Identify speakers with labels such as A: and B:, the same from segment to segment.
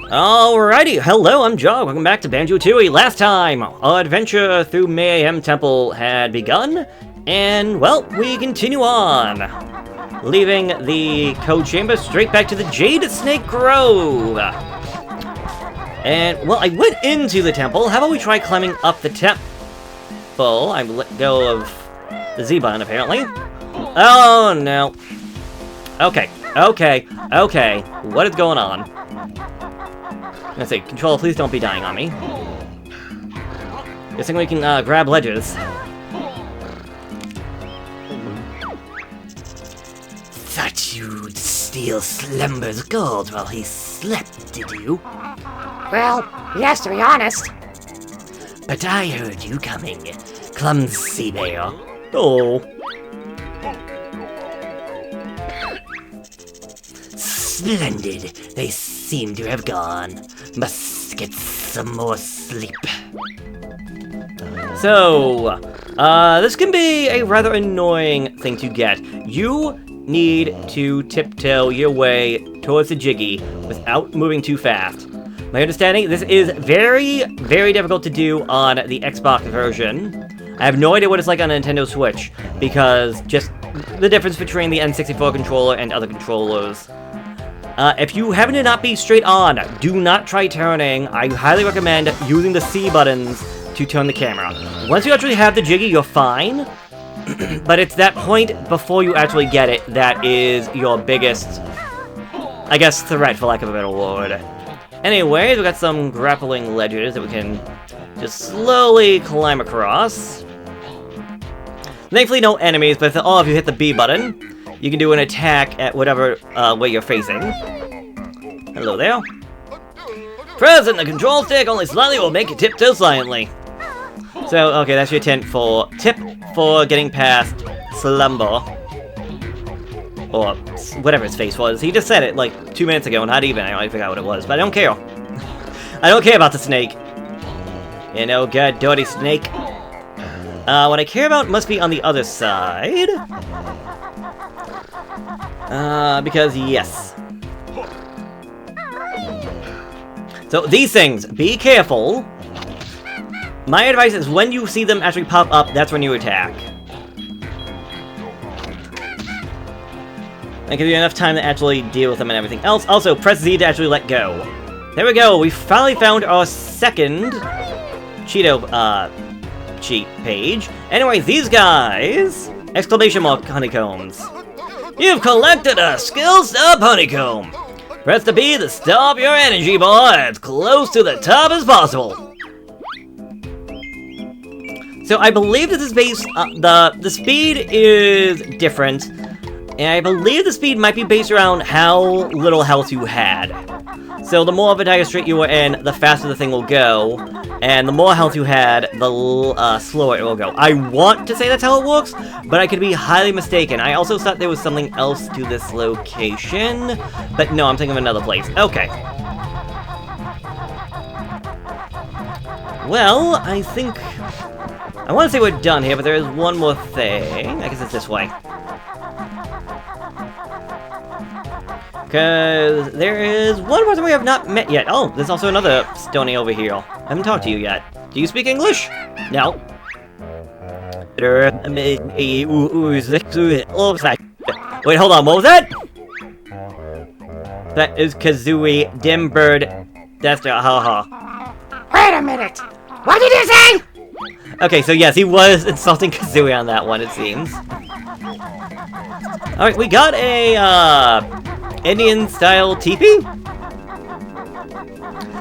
A: Alrighty, hello, I'm Joe. Welcome back to Banjo-Tooie. Last time, our adventure through Mayahem Temple had begun, and, well, we continue on, leaving the code chamber straight back to the Jade Snake Grove. And, well, I went into the temple. How about we try climbing up the temple? I let go of the Z button, apparently. Oh, no. Okay. What is going on? Let's see, controller, please don't be dying on me. Guessing we can grab ledges. Thought you'd steal Slumber's gold while he slept, did you?
B: Well, yes, to be honest.
A: But I heard you coming, clumsy bear. Oh. Splendid. They seem to have gone. Must get some more sleep. So, this can be a rather annoying thing to get. You need to tiptoe your way towards the Jiggy without moving too fast. My understanding, this is very, very difficult to do on the Xbox version. I have no idea what it's like on a Nintendo Switch, because just the difference between the N64 controller and other controllers. If you happen to not be straight on, do not try turning. I highly recommend using the C buttons to turn the camera. Once you actually have the Jiggy, you're fine. But it's that point before you actually get it that is your biggest, I guess, threat, for lack of a better word. Anyways, we've got some grappling ledges that we can just slowly climb across. Thankfully, no enemies, but if all of you hit the B button, you can do an attack at whatever way you're facing. Hello there. Pressing the control stick only slightly will make you tiptoe silently. So, okay, that's your tip for getting past Slumber. Or whatever his face was. He just said it like 2 minutes ago, not even. I already forgot what it was, but I don't care. I don't care about the snake. You know, god dirty snake. What I care about must be on the other side. Because yes. So these things, be careful. My advice is when you see them actually pop up, that's when you attack. That gives you enough time to actually deal with them and everything else. Also, press Z to actually let go. There we go, we finally found our second Cheeto, cheat page. Anyway, these guys! Exclamation mark honeycombs. You've collected a Skills Up honeycomb! Press the B to stop your energy bar as close to the top as possible. So I believe this is based, the speed is different, and I believe the speed might be based around how little health you had. So the more of a dire strait you were in, the faster the thing will go, and the more health you had, the slower it will go. I want to say that's how it works, but I could be highly mistaken. I also thought there was something else to this location, but no, I'm thinking of another place. Okay. Well, I think... I want to say we're done here, but there is one more thing. I guess it's this way. Because there is one person we have not met yet. Oh, there's also another Stony over here. I haven't talked to you yet. Do you speak English? No. Wait, hold on, what was that? That is Kazooie, Dimbird, that's the haha.
B: Wait a minute! What did you say?
A: Okay, so yes, he was insulting Kazooie on that one, it seems. Alright, we got a, Indian-style teepee?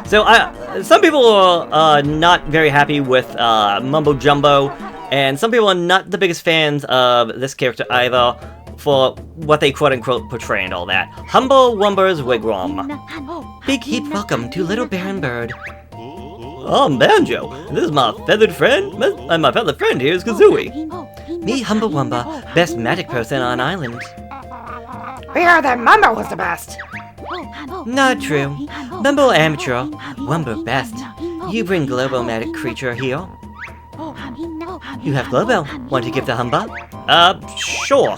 A: So, some people are not very happy with Mumbo Jumbo, and some people are not the biggest fans of this character either, for what they quote-unquote portray and all that. Humble Wumber's Wigwam. Big heap welcome to Little Baron Bird. Oh, Banjo, this is my feathered friend, and my feathered friend here is Kazooie. Me, Humble Wumba, best magic person on island.
B: We heard that Mumbo was the best.
A: Not true. Mumbo amateur, Wumba best. You bring Globo magic creature here. You have Globo. Want to give the Humba? Sure.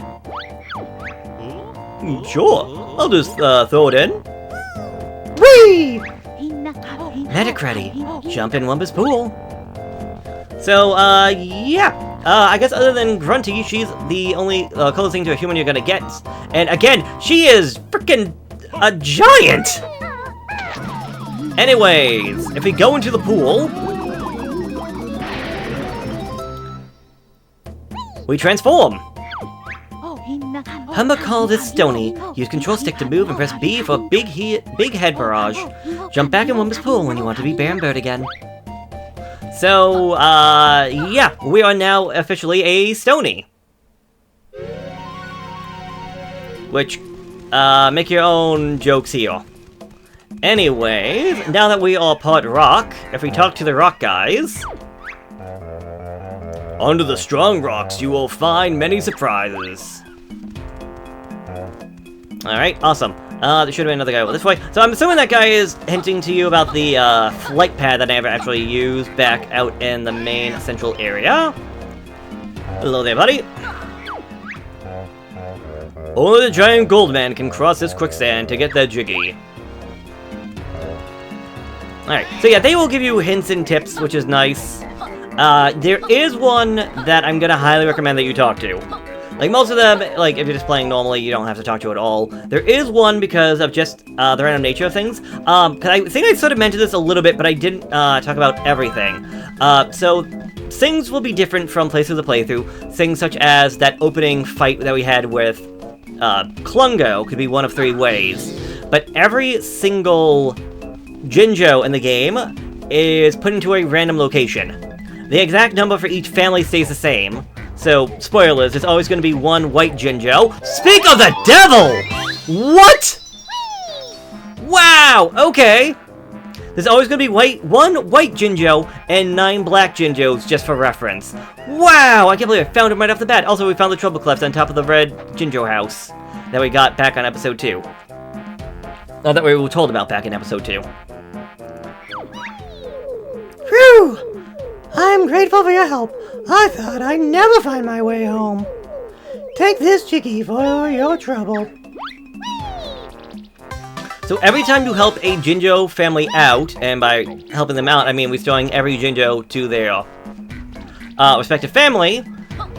A: Sure. I'll just throw it in.
B: Whee!
A: Medic ready. Jump in Wumba's pool. So, yeah. I guess other than Grunty, she's the only closest thing to a human you're gonna get. And again, she is freaking a giant! Anyways, if we go into the pool, we transform. Humba called it Stony. Use control stick to move and press B for big head barrage. Jump back in Wumba's pool when you want to be Baron again. So, yeah, we are now officially a Stony. Which, make your own jokes here. Anyways, now that we are part rock, if we talk to the rock guys... Under the strong rocks, you will find many surprises. Alright, awesome. There should have been another guy this way. So I'm assuming that guy is hinting to you about the flight pad that I never actually used back out in the main central area. Hello there, buddy. Only the giant gold man can cross this quicksand to get that jiggy. Alright, so yeah, they will give you hints and tips, which is nice. There is one that I'm gonna highly recommend that you talk to. Like, most of them, like, if you're just playing normally, you don't have to talk to at all. There is one because of just, the random nature of things. Cause I think I sort of mentioned this a little bit, but I didn't, talk about everything. So, things will be different from playthrough to playthrough. Things such as that opening fight that we had with, Klungo could be one of 3 ways. But every single Jinjo in the game is put into a random location. The exact number for each family stays the same. So, spoilers, there's always going to be one white Jinjo. Speak of the devil! What? Wow, okay. There's always going to be one white Jinjo and 9 black Jinjos, just for reference. Wow, I can't believe I found him right off the bat. Also, we found the Trouble Clefs on top of the red Jinjo house that we got back on episode 2. That we were told about back in episode 2.
C: Phew! I'm grateful for your help. I thought I'd never find my way home. Take this Jiggy for your trouble.
A: So every time you help a Jinjo family out, and by helping them out, I mean restoring every Jinjo to their respective family,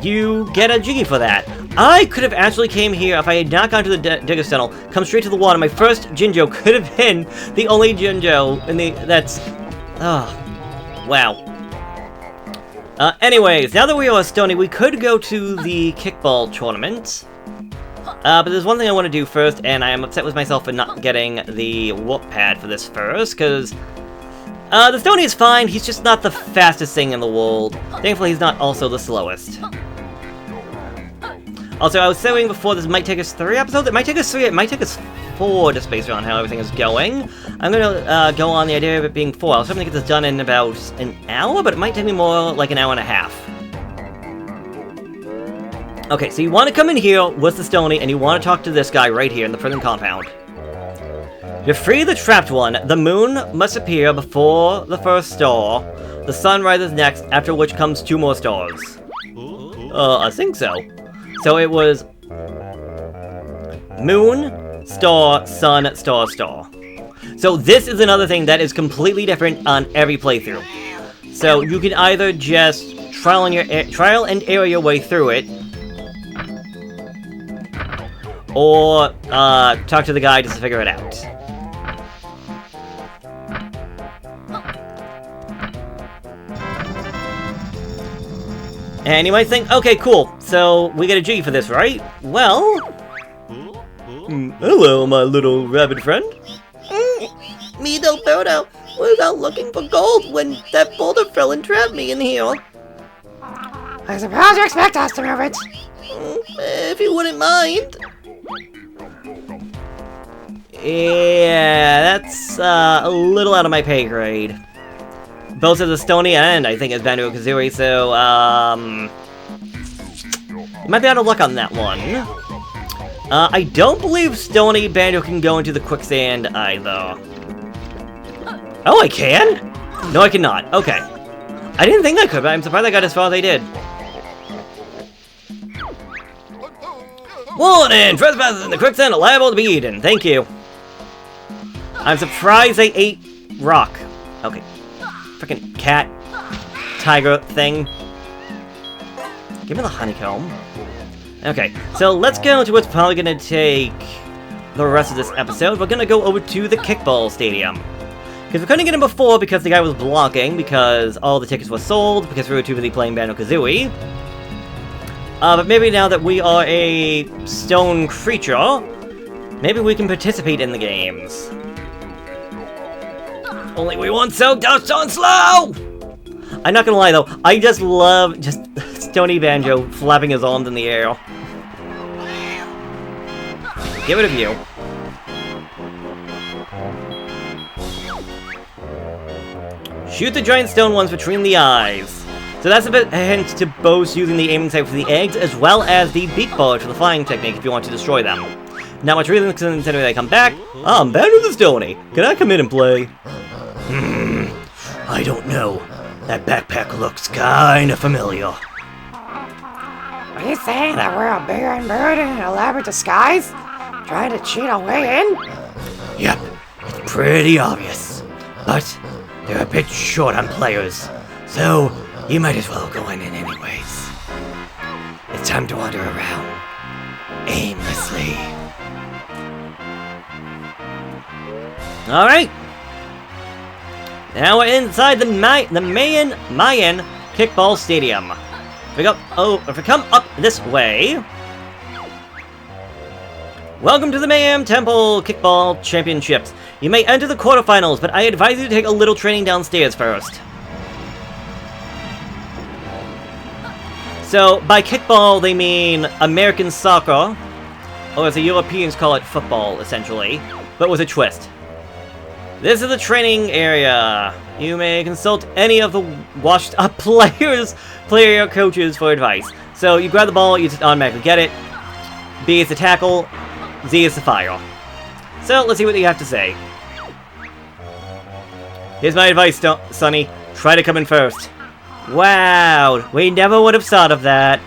A: you get a Jiggy for that. I could have actually came here if I had not gone to the Digger's Tunnel, come straight to the water. My first Jinjo could have been the only Jinjo in the... that's... oh, wow. Anyways, now that we are Stony, we could go to the kickball tournament. But there's one thing I want to do first, and I am upset with myself for not getting the warp pad for this first, because the Stony is fine, he's just not the fastest thing in the world. Thankfully, he's not also the slowest. Also, I was saying before, this might take us 3 episodes. It might take us 3, it might take us 4, just based on how everything is going. I'm gonna go on the idea of it being 4. I was hoping to get this done in about an hour, but it might take me more like an hour and a half. Okay, so you want to come in here with the Stony, and you want to talk to this guy right here in the prison compound. To free the trapped one, the moon must appear before the first star. The sun rises next, after which comes 2 more stars. I think so. So it was moon, star, sun, star, star. So this is another thing that is completely different on every playthrough. So you can either just trial and error your way through it, or talk to the guy just to figure it out. And you might think, okay, cool, so we get a G for this, right? Well... hello, my little rabbit friend.
D: Me, Delberto, was out looking for gold when that boulder fell and trapped me in here.
B: I suppose you expect us to move it.
D: If you wouldn't mind.
A: Yeah, that's a little out of my pay grade. Both as a Stony and I think as Banjo-Kazooie, so you might be out of luck on that one. I don't believe Stony Banjo can go into the quicksand either. Oh, I can? No, I cannot. Okay. I didn't think I could, but I'm surprised I got as far as I did. Warning! Trespassers in the quicksand are liable to be eaten. Thank you. I'm surprised they ate rock. Okay. Freaking cat. Tiger thing. Give me the honeycomb. Okay, so let's go to what's probably gonna take the rest of this episode. We're gonna go over to the kickball stadium. Because we couldn't get in before because the guy was blocking, because all the tickets were sold, because we were too busy playing Banjo-Kazooie. But maybe now that we are a stone creature, maybe we can participate in the games. Only we won't so dust on slow! I'm not gonna lie though, I just love just Stony Banjo flapping his arms in the air. Give it a view. Shoot the giant stone ones between the eyes. So that's a bit a hint to both using the aiming sight for the eggs as well as the beak bullet for the flying technique if you want to destroy them. Not much reason considering they come back. I'm Banjo the Stony. Can I come in and play? I don't know. That backpack looks kinda familiar.
B: Are you saying that we're a bear and bird in an elaborate disguise? Trying to cheat our way in?
A: Yep, it's pretty obvious. But they're a bit short on players, so you might as well go in anyways. It's time to wander around aimlessly. Alright. Now we're inside the Mayahem Kickball Stadium. If we come up this way... Welcome to the Mayahem Temple Kickball Championships. You may enter the quarterfinals, but I advise you to take a little training downstairs first. So, by kickball, they mean American soccer, or as the Europeans call it, football, essentially, but with a twist. This is the training area. You may consult any of the washed-up player coaches for advice. So, you grab the ball, you just automatically get it. B is the tackle, Z is the fire. So, let's see what you have to say. Here's my advice, Sonny. Try to come in first. Wow, we never would have thought of that.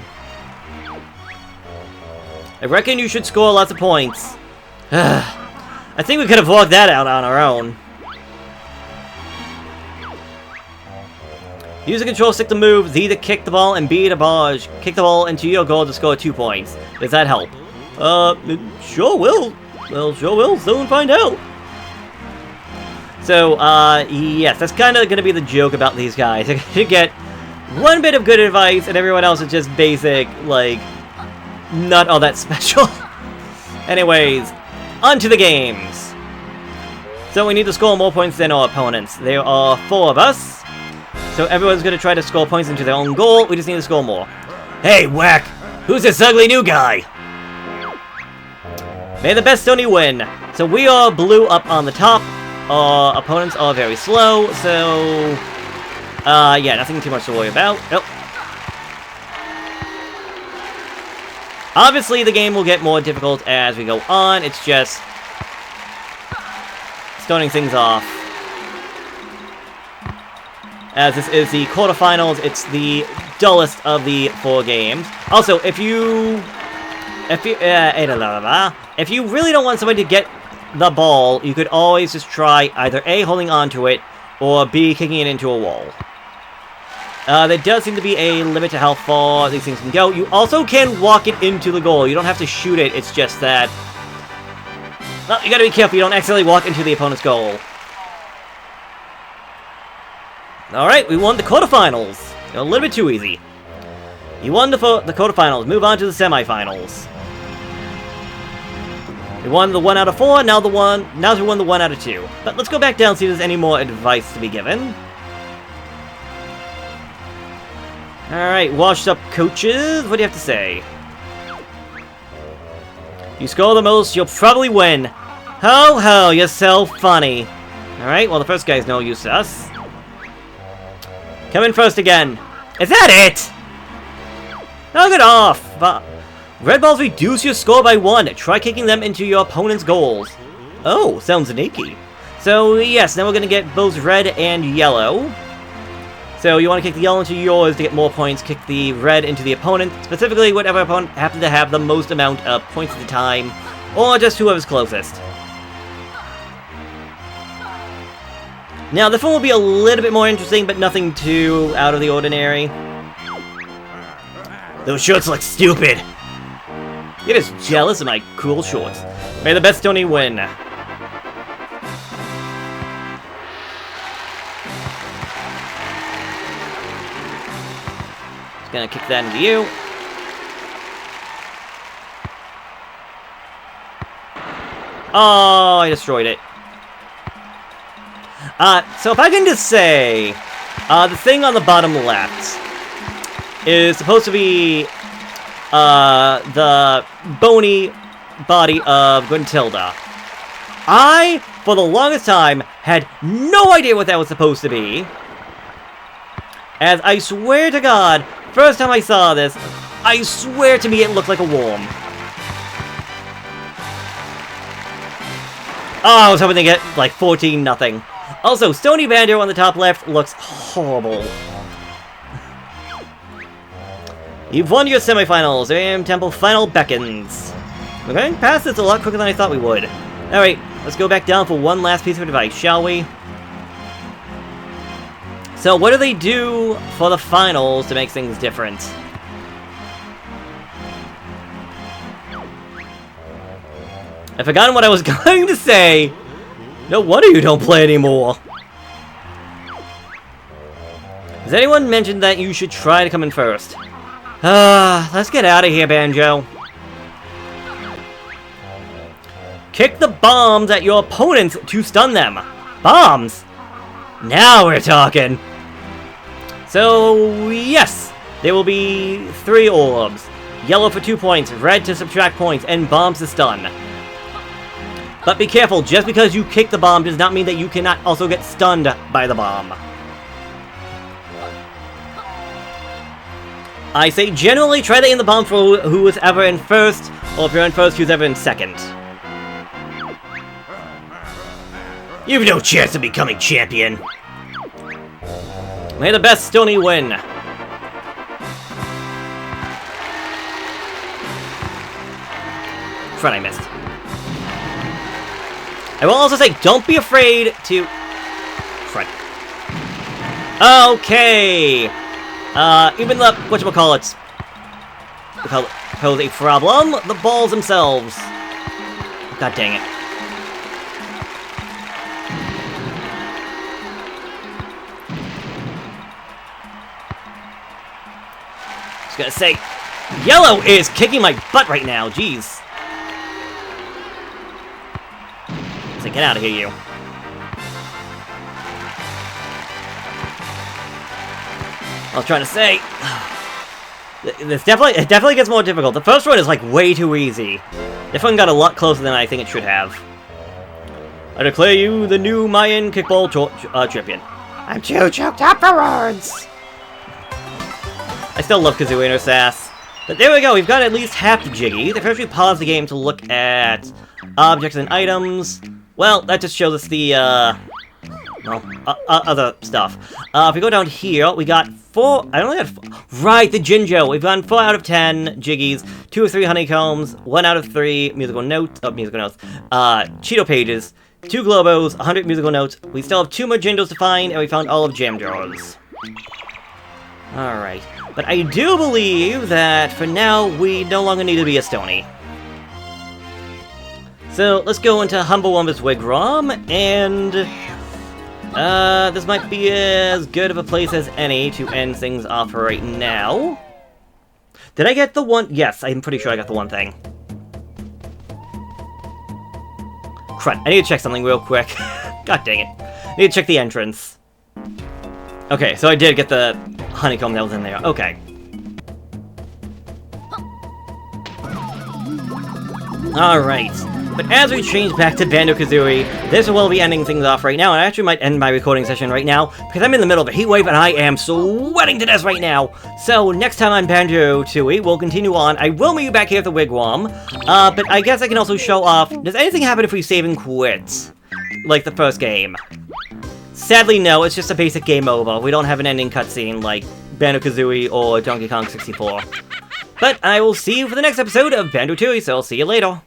A: I reckon you should score lots of points. I think we could have worked that out on our own. Use the control stick to move, Z to kick the ball, and B to barge. Kick the ball into your goal to score 2 points. Does that help? It sure will. Well, sure will. Soon find out. So, yes, that's kind of going to be the joke about these guys. They're going to get one bit of good advice, and everyone else is just basic, like, not all that special. Anyways, on to the games. So we need to score more points than our opponents. There are 4 of us. So everyone's going to try to score points into their own goal. We just need to score more. Hey, Whack! Who's this ugly new guy? May the best Stony win. So we are blue up on the top. Our opponents are very slow, so... yeah, nothing too much to worry about. Nope. Obviously, the game will get more difficult as we go on. It's just... stoning things off. As this is the quarterfinals, it's the dullest of the 4 games. Also, if you really don't want somebody to get the ball, you could always just try either A, holding onto it, or B, kicking it into a wall. There does seem to be a limit to how far these things can go. You also can walk it into the goal. You don't have to shoot it, it's just that... well, you gotta be careful you don't accidentally walk into the opponent's goal. Alright, we won the quarterfinals. A little bit too easy. You won the quarterfinals. Move on to the semifinals. We won the 1 out of 4, now we won the 1 out of 2. But let's go back down and see if there's any more advice to be given. Alright, washed up coaches. What do you have to say? You score the most, you'll probably win. Ho ho, you're so funny. Alright, well the first guy's no use to us. Come in first again. Is that it? Knock it off. Red balls reduce your score by 1. Try kicking them into your opponent's goals. Oh, sounds sneaky. So, yes, now we're going to get both red and yellow. So, you want to kick the yellow into yours to get more points. Kick the red into the opponent. Specifically, whatever opponent happens to have the most amount of points at the time. Or just whoever's closest. Now, this one will be a little bit more interesting, but nothing too out of the ordinary. Those shorts look stupid. You're just jealous of my cool shorts. May the best stony win. Just gonna kick that into you. Oh, I destroyed it. So if I can just say, the thing on the bottom left is supposed to be, the bony body of Gruntilda. I, for the longest time, had no idea what that was supposed to be. As I swear to God, first time I saw this, I swear to me it looked like a worm. Oh, I was hoping to get, like, 14-0. Also, Stony Banjo on the top left looks horrible. You've won your semifinals. Mayahem Temple final beckons. We're going past this a lot quicker than I thought we would. Alright, let's go back down for one last piece of advice, shall we? So, what do they do for the finals to make things different? I've forgotten what I was going to say. No wonder you don't play anymore. Has anyone mentioned that you should try to come in first? Let's get out of here, Banjo. Kick the bombs at your opponents to stun them. Bombs? Now we're talking. So, yes, there will be 3 orbs. Yellow for 2 points, red to subtract points, and bombs to stun. But be careful, just because you kick the bomb does not mean that you cannot also get stunned by the bomb. I say generally try to aim the bomb for who is ever in first, or if you're in first, who's ever in second. You have no chance of becoming champion. May the best Stony win. Front I missed. I will also say, don't be afraid to... Front. Okay! Even the... whatchamacallits... pose a problem. The balls themselves. God dang it. Just gonna say, yellow is kicking my butt right now, jeez. So get out of here, you. I was trying to say, it definitely gets more difficult. The first one is like way too easy. This one got a lot closer than I think it should have. I declare you the new Mayan kickball champion.
B: I'm too choked up for words.
A: I still love Kazooie and her sass. But there we go, we've got at least half the Jiggy. If we pause the game to look at objects and items, well, that just shows us the, other stuff. If we go down here, we got 4, I only had 4, right, the Jinjo. We've gotten 4 out of 10 Jiggies, 2 of 3 honeycombs, 1 out of 3 musical notes, Cheeto pages, 2 Globos, 100 musical notes. We still have 2 more Jinjos to find, and we found all of Jam Drawers. Alright, but I do believe that for now, we no longer need to be a Stony. So, let's go into Humble Wumba's Wigwam, and this might be as good of a place as any to end things off right now. Did I get the one? Yes, I'm pretty sure I got the one thing. Crud, I need to check something real quick. God dang it. I need to check the entrance. Okay, so I did get the honeycomb that was in there. Okay. Alright. But as we change back to Banjo-Kazooie, this will be ending things off right now, and I actually might end my recording session right now, because I'm in the middle of a heat wave and I am sweating to death right now. So next time on Banjo-Tooie, we'll continue on. I will meet you back here at the Wigwam, but I guess I can also show off, does anything happen if we save and quit? Like the first game? Sadly, no, it's just a basic game over. We don't have an ending cutscene like Banjo-Kazooie or Donkey Kong 64. But I will see you for the next episode of Banjo-Tooie, so I'll see you later.